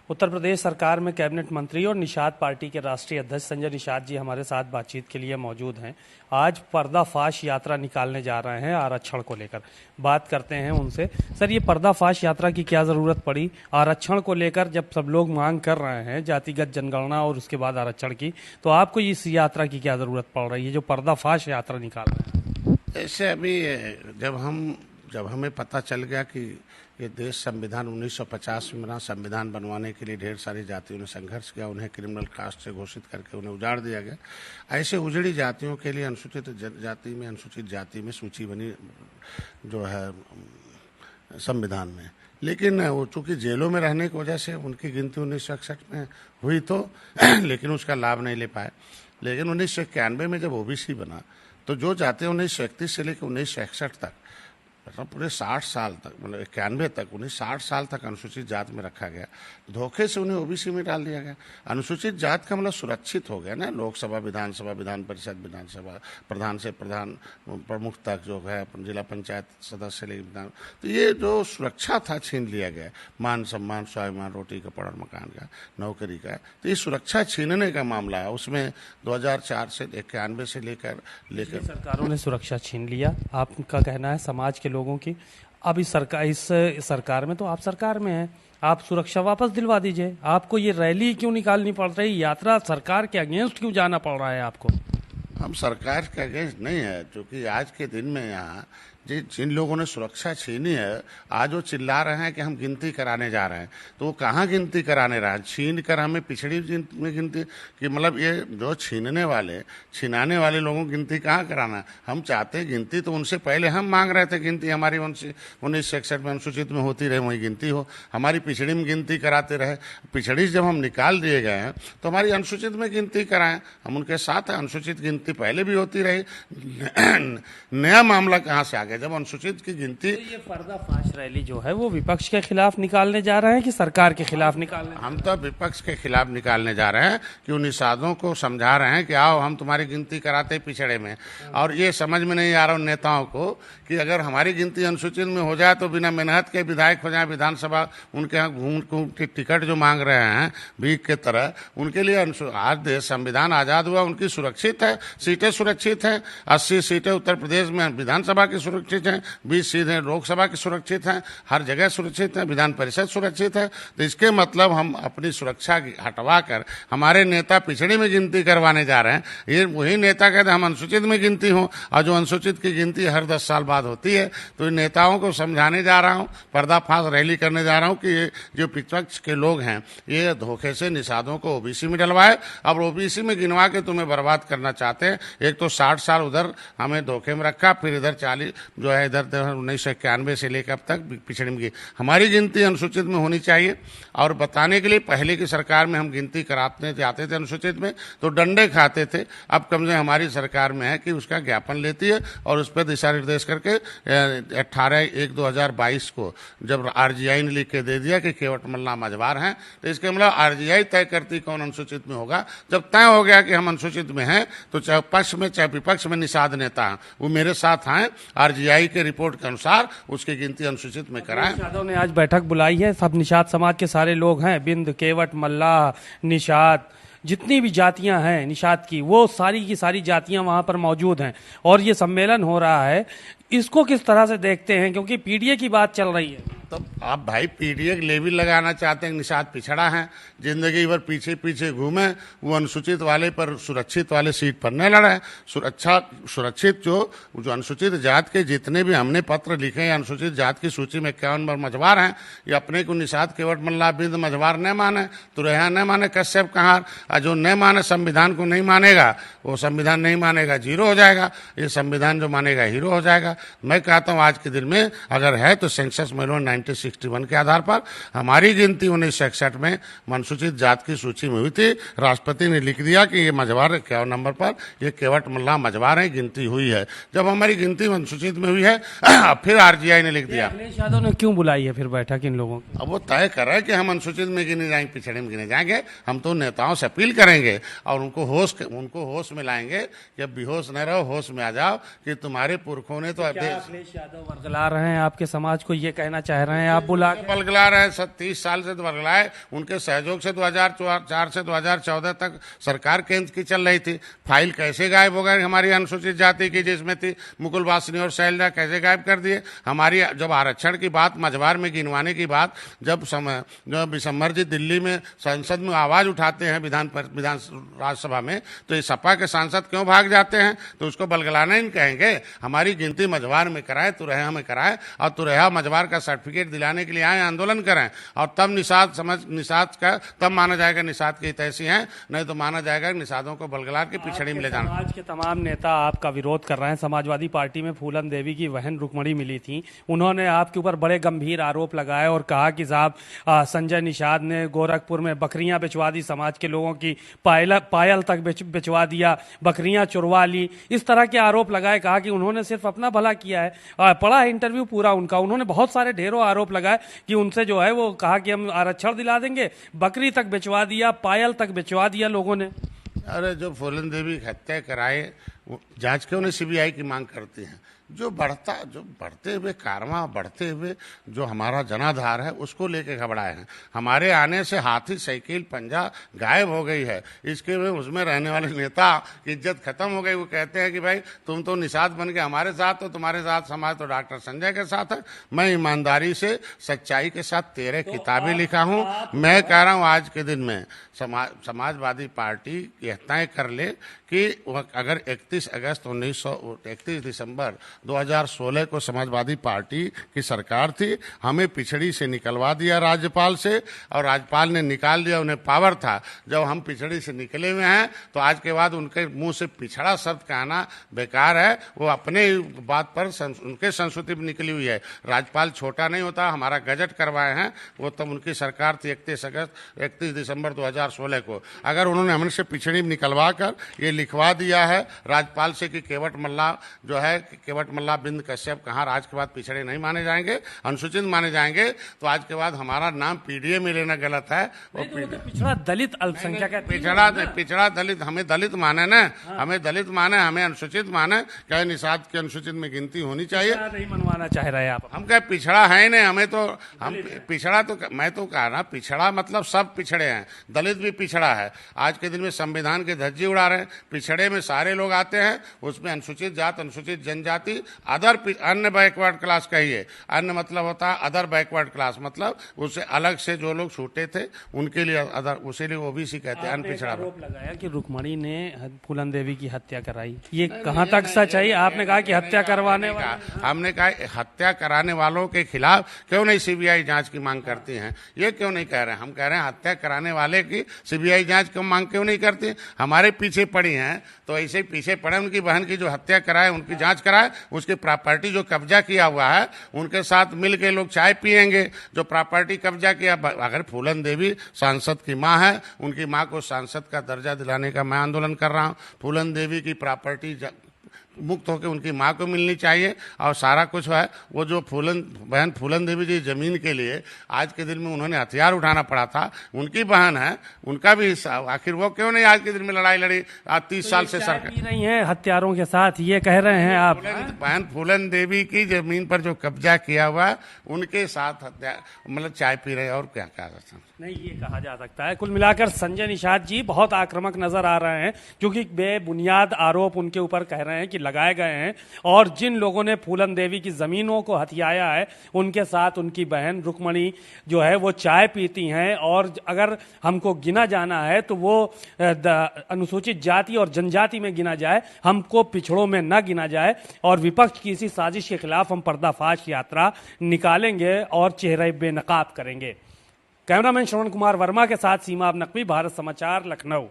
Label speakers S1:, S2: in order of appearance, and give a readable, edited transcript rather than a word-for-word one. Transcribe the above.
S1: उत्तर प्रदेश सरकार में कैबिनेट मंत्री और निषाद पार्टी के राष्ट्रीय अध्यक्ष संजय निषाद जी हमारे साथ बातचीत के लिए मौजूद हैं। आज पर्दाफाश यात्रा निकालने जा रहे हैं आरक्षण को लेकर। बात करते हैं उनसे। सर, ये पर्दाफाश यात्रा की क्या जरूरत पड़ी आरक्षण को लेकर, जब सब लोग मांग कर रहे हैं जातिगत जनगणना और उसके बाद आरक्षण की, तो आपको इस यात्रा की क्या जरूरत पड़ रही है जो पर्दाफाश यात्रा निकाल रहे हैं?
S2: ऐसे अभी जब हमें पता चल गया कि ये देश संविधान 1950 में बना, संविधान बनवाने के लिए ढेर सारी जातियों ने संघर्ष किया, उन्हें क्रिमिनल कास्ट से घोषित करके उन्हें उजाड़ दिया गया। ऐसे उजड़ी जातियों के लिए अनुसूचित जाति में सूची बनी जो है संविधान में, लेकिन वो चूंकि जेलों में रहने की वजह से उनकी गिनती 1961 में हुई तो लेकिन उसका लाभ नहीं ले पाए। लेकिन 1991 में जब ओबीसी बना तो जो जातियां 1931 से लेकर 1961 तक, मतलब पूरे 60 साल तक, मतलब 91 तक, 1960 साल तक अनुसूचित जात में रखा गया, धोखे से उन्हें ओबीसी में डाल दिया गया। अनुसूचित जात का मतलब सुरक्षित हो गया ना, लोकसभा, विधानसभा, विधान परिषद, विधानसभा, प्रधान से प्रधान प्रमुख तक जो है, जिला पंचायत सदस्य लेकर विधान, तो ये जो सुरक्षा था छीन लिया गया। मान सम्मान, स्वाभिमान, रोटी कपड़ा मकान का, नौकरी का, तो ये सुरक्षा छीनने का मामला है। उसमें 2004 से 91 से लेकर
S1: सरकारों ने सुरक्षा छीन लिया। आपका कहना है समाज के लोगों की। अब इस सरकार में, तो आप सरकार में हैं, आप सुरक्षा वापस दिलवा दीजिए। आपको ये रैली क्यों निकालनी पड़ रही, यात्रा सरकार के अगेंस्ट क्यों जाना पड़ रहा है आपको?
S2: हम सरकार के अगेंस्ट नहीं है, क्योंकि आज के दिन में यहाँ जिन लोगों ने सुरक्षा छीनी है, आज वो चिल्ला रहे हैं कि हम गिनती कराने जा रहे हैं, तो वो कहाँ गिनती कराने रहे हैं? छीन कर हमें पिछड़ी में गिनती कि, मतलब ये जो छिनाने वाले लोगों की गिनती कहाँ कराना है? हम चाहते हैं गिनती तो उनसे पहले हम मांग रहे थे गिनती हमारी 1961 में अनुसूचित में होती रहे, वही गिनती हो, हमारी पिछड़ी में गिनती कराते रहे। पिछड़ी जब हम निकाल दिए गए हैं तो हमारी अनुसूचित में गिनती कराएं, हम उनके साथ हैं। अनुसूचित गिनती पहले भी होती रही, नया मामला कहाँ से आ गया जब अनुसूचित की गिनती?
S1: तो ये पर्दाफाश रैली जो है वो विपक्ष के खिलाफ निकालने जा रहे हैं कि सरकार के खिलाफ निकालने?
S2: हम तो विपक्ष के खिलाफ निकालने जा रहे हैं कि उन निषादों को समझा रहे हैं कि आओ हम तुम्हारी गिनती कराते पिछड़े में। और ये समझ में नहीं आ रहा उन नेताओं को कि अगर हमारी गिनती अनुसूचित में हो जाए तो बिना मेहनत के विधायक हो जाए विधानसभा, उनके यहाँ घूम के टिकट जो मांग रहे हैं भीख के तरह, उनके लिए आज देश संविधान आजाद हुआ, उनकी सुरक्षित है, सीटें सुरक्षित हैं, 80 सीटें उत्तर प्रदेश में विधानसभा की सुरक्षित हैं, 20 सीटें लोकसभा की सुरक्षित हैं, हर जगह सुरक्षित है, विधान परिषद सुरक्षित है। तो इसके मतलब हम अपनी सुरक्षा हटवा कर हमारे नेता पिछड़े में गिनती करवाने जा रहे हैं। ये वही नेता कहते हम अनुसूचित में गिनती हो, और जो अनुसूचित की गिनती हर 10 साल बाद होती है। तो इन नेताओं को समझाने जा रहा हूँ, पर्दाफाश रैली करने जा रहा हूँ कि ये जो विपक्ष के लोग हैं ये धोखे से निषादों को ओबीसी में डलवाए, अब ओबीसी में गिनवा के तुम्हें बर्बाद करना चाहते हैं। एक तो 60 साल उधर हमें धोखे में रखा, फिर इधर 40 जो है इधर 1991 से लेकर अब तक पिछड़ी में हमारी गिनती अनुसूचित में होनी चाहिए। और बताने के लिए, पहले की सरकार में हम गिनती कराते जाते थे अनुसूचित में तो डंडे खाते थे, अब कम से कम हमारी सरकार में है कि उसका ज्ञापन लेती है और उस पर दिशा निर्देश करके 18/1/2022 को जब आरजीआई ने लिख के दे दिया कि केवट मल्ला मझवार हैं, तो इसके मतलब आरजीआई तय करती कौन अनुसूचित में होगा। जब तय हो गया कि हम अनुसूचित में हैं तो चाहे पक्ष में चाहे विपक्ष में निषाद नेता हैं वो मेरे साथ आए, आरजीआई के रिपोर्ट के अनुसार उसकी गिनती अनुसूचित में कराएं।
S1: यादव ने आज बैठक बुलाई है, सब निषाद समाज के सारे लोग हैं, बिंद, केवट, मल्लाह, निषाद, जितनी भी जातियां हैं निषाद की, वो सारी की सारी जातियां वहां पर मौजूद हैं और ये सम्मेलन हो रहा है। इसको किस तरह से देखते हैं, क्योंकि पीडीए की बात चल रही है?
S2: तो आप भाई पीडीए लेवल लगाना चाहते हैं, निषाद पिछड़ा है, जिंदगी भर पीछे पीछे घूमे, वो अनुसूचित वाले पर सुरक्षित वाले सीट पर न लड़े। सुरक्षित जो अनुसूचित जात के जितने भी हमने पत्र लिखे हैं, अनुसूचित जात की सूची में 51 नंबर मझवार हैं, ये अपने को निषाद, केवट मल्ला, बिंद मझवार न माने, तुरैया न माने, कश्यप कहार, और जो न माने संविधान को नहीं मानेगा वो संविधान नहीं मानेगा, जीरो हो जाएगा। ये संविधान जो मानेगा हीरो हो जाएगा। मैं कहता हूँ आज के दिन में अगर है तो सेंसस में 1961 के आधार पर हमारी गिनती 1961 में अनुसूचित जात की सूची में हुई थी। राष्ट्रपति ने लिख दिया कि ये मझवार 51 नंबर पर ये केवट मल्ला मझवार है, गिनती हुई है। जब हमारी गिनती अनुसूचित में हुई है फिर आरजीआई ने लिख दिया।
S1: अखिलेश यादव ने क्यों बुलाई है फिर बैठक इन लोगों की?
S2: अब वो तय कर रहे हैं कि हम अनुसूचित में गिने जाएंगे, पिछड़े में गिने जाएंगे। हम तो नेताओं से अपील करेंगे और उनको होश में लाएंगे कि अब बेहोश न रहो, होश में आ जाओ कि तुम्हारे पुरखों ने तो
S1: अखिलेश यादव वर्गला रहे हैं आपके समाज को, ये कहना चाह रहे हैं आप बुला के?
S2: बरगला रहे हैं, 30 साल से तो बरगलाए। उनके सहयोग से 2004 से 2014 तक सरकार केंद्र की चल रही थी। फाइल कैसे गायब हो गए हमारी अनुसूचित जाति की, जिसमें थी मुकुल वासनी और शैलजा, कैसे गायब कर दिए? हमारी जब आरक्षण की बात, मझवार में गिनवाने की बात, जब विशंबर जी दिल्ली में संसद में आवाज उठाते हैं विधान राज्यसभा में, तो ये सपा के सांसद क्यों भाग जाते हैं? तो उसको बलगलाना ही कहेंगे। हमारी गिनती मझवार में कराए, तुरैया में कराए, और तुरैया मझवार का सर्टिफिकेट दिलाने के लिए आए, आंदोलन करें, और तब निषाद का तब माना जाएगा निषाद की हितैषी हैं, नहीं तो माना जाएगा निषादों को बलगला के पिछड़ी में ले जाना।
S1: समाज के तमाम नेता आपका विरोध कर रहे हैं। समाजवादी पार्टी में फूलन देवी की बहन रुक्मणी मिली थी, उन्होंने आपके ऊपर बड़े गंभीर आरोप लगाए और कहा कि साहब संजय निषाद ने गोरखपुर में बकरियां बिचवा दी, समाज के लोगों की पायल तक बिचवा दिया, बकरियां चुरवा ली, इस तरह के आरोप लगाए। कहा कि उन्होंने सिर्फ अपना भला किया है। पढ़ा है इंटरव्यू पूरा उनका, उन्होंने बहुत सारे ढेरों आरोप लगाए कि उनसे जो है वो कहा कि हम आरक्षण दिला देंगे, बकरी तक बिचवा दिया, पायल तक बिचवा दिया लोगों ने।
S2: अरे जो फूलन देवी की हत्या कराए, जांच क्यों नहीं सीबीआई की मांग करती हैं? जो बढ़ते हुए कारवां, बढ़ते हुए जो हमारा जनाधार है, उसको लेके घबराए हैं। हमारे आने से हाथी, साइकिल, पंजा गायब हो गई है। इसके में उसमें रहने वाले नेता की इज्जत खत्म हो गई। वो कहते हैं कि भाई तुम तो निषाद बन के हमारे साथ, तो तुम्हारे साथ समाज तो डॉक्टर संजय के साथ है। मैं ईमानदारी से, सच्चाई के साथ 13 किताबें लिखा हूं। मैं कह रहा हूं आज के दिन में समाजवादी पार्टी ये तय कर ले कि अगर 31 दिसंबर 2016 को समाजवादी पार्टी की सरकार थी, हमें पिछड़ी से निकलवा दिया राज्यपाल से, और राज्यपाल ने निकाल दिया, उन्हें पावर था। जब हम पिछड़ी से निकले हुए हैं तो आज के बाद उनके मुंह से पिछड़ा शब्द कहना बेकार है। वो अपने बात पर उनके संस्कृति में निकली हुई है। राज्यपाल छोटा नहीं होता, हमारा गजट करवाए हैं, वो तब उनकी सरकार थी 31 दिसंबर 2016 को। अगर उन्होंने हमसे पिछड़ी में निकलवा कर ये लिखवा दिया है राज्यपाल से कि केवट मल्ला जो है, केवट मल्ला, बिंद कश्यप कहाँ आज के बाद पिछड़े नहीं माने जाएंगे, अनुसूचित माने जाएंगे, तो आज के बाद हमारा नाम पीडीए में लेना गलत है। वो
S1: पिछड़ा दलित अल्पसंख्यक है।
S2: पिछड़ा दलित, हमें दलित माने ना, हमें दलित माने, हमें अनुसूचित माने। क्या निषाद की अनुसूचित में गिनती होनी चाहिए?
S1: नहीं मनवाना चाह रहे हैं आप?
S2: हम क्या पिछड़ा है नहीं, हमें तो हम पिछड़ा, तो मैं तो कह रहा पिछड़ा मतलब सब पिछड़े हैं, दलित भी पिछड़ा है। आज के दिन में संविधान के धज्जी उड़ा रहे हैं। पिछड़े में सारे लोग आते हैं, उसमें अनुसूचित जात, अनुसूचित जनजाति, अदर अन्य बैकवर्ड क्लास कहिए। अन्य मतलब होता है अदर बैकवर्ड क्लास, मतलब उससे अलग से जो लोग छूटे थे उनके लिए अदर, उसी लिए ओबीसी कहते हैं, अनपिछड़ा।
S1: आरोप लगाया कि रुक्मणी ने फूलन देवी की हत्या कराई, ये कहां तक सच है? आपने कहा कि हत्या करवाने
S2: हमने कहा हत्या कराने वालों के खिलाफ क्यों नहीं सीबीआई जांच की मांग करती हैं? ये क्यों नहीं कह रहे हैं? हम कह रहे हैं हत्या कराने वाले की सीबीआई जांच क्यों मांग क्यों नहीं करती? हमारे पीछे पड़ी हैं तो ऐसे ही पीछे पड़े, उनकी बहन की जो हत्या कराए उनकी जांच कराए, उसकी प्रॉपर्टी जो कब्जा किया हुआ है उनके साथ मिल के लोग चाय पिएंगे। जो प्रॉपर्टी कब्जा किया, अगर फूलन देवी सांसद की मां है, उनकी मां को सांसद का दर्जा दिलाने का मैं आंदोलन कर रहा हूं। फूलन देवी की प्रॉपर्टी मुक्त होकर उनकी मां को मिलनी चाहिए, और सारा कुछ है वो जो बहन फूलन देवी जी जमीन के लिए आज के दिन में उन्होंने हथियार उठाना पड़ा था, उनकी बहन है, उनका भी हिस्सा, आखिर वो क्यों नहीं आज के दिन में लड़ाई लड़ी? आज 30 साल से सरकार
S1: नहीं है हथियारों के साथ, ये कह रहे हैं आप?
S2: बहन फूलन देवी की जमीन पर जो कब्जा किया हुआ उनके साथ हत्या, मतलब चाय पी रहे और क्या कहा जा सकता?
S1: नहीं, ये कहा जा सकता है। कुल मिलाकर संजय निषाद जी बहुत आक्रामक नजर आ रहे हैं, क्योंकि बेबुनियाद आरोप उनके ऊपर कह रहे हैं कि लगाए गए हैं, और जिन लोगों ने फूलन देवी की जमीनों को हथियाया है उनके साथ उनकी बहन रुक्मणी जो है वो चाय पीती हैं। और अगर हमको गिना जाना है तो वो अनुसूचित जाति और जनजाति में गिना जाए, हमको पिछड़ों में न गिना जाए। और विपक्ष की इसी साजिश के खिलाफ हम पर्दाफाश यात्रा निकालेंगे और चेहरे बेनकाब करेंगे। कैमरामैन श्रवण कुमार वर्मा के साथ सीमा नकवी, भारत समाचार, लखनऊ।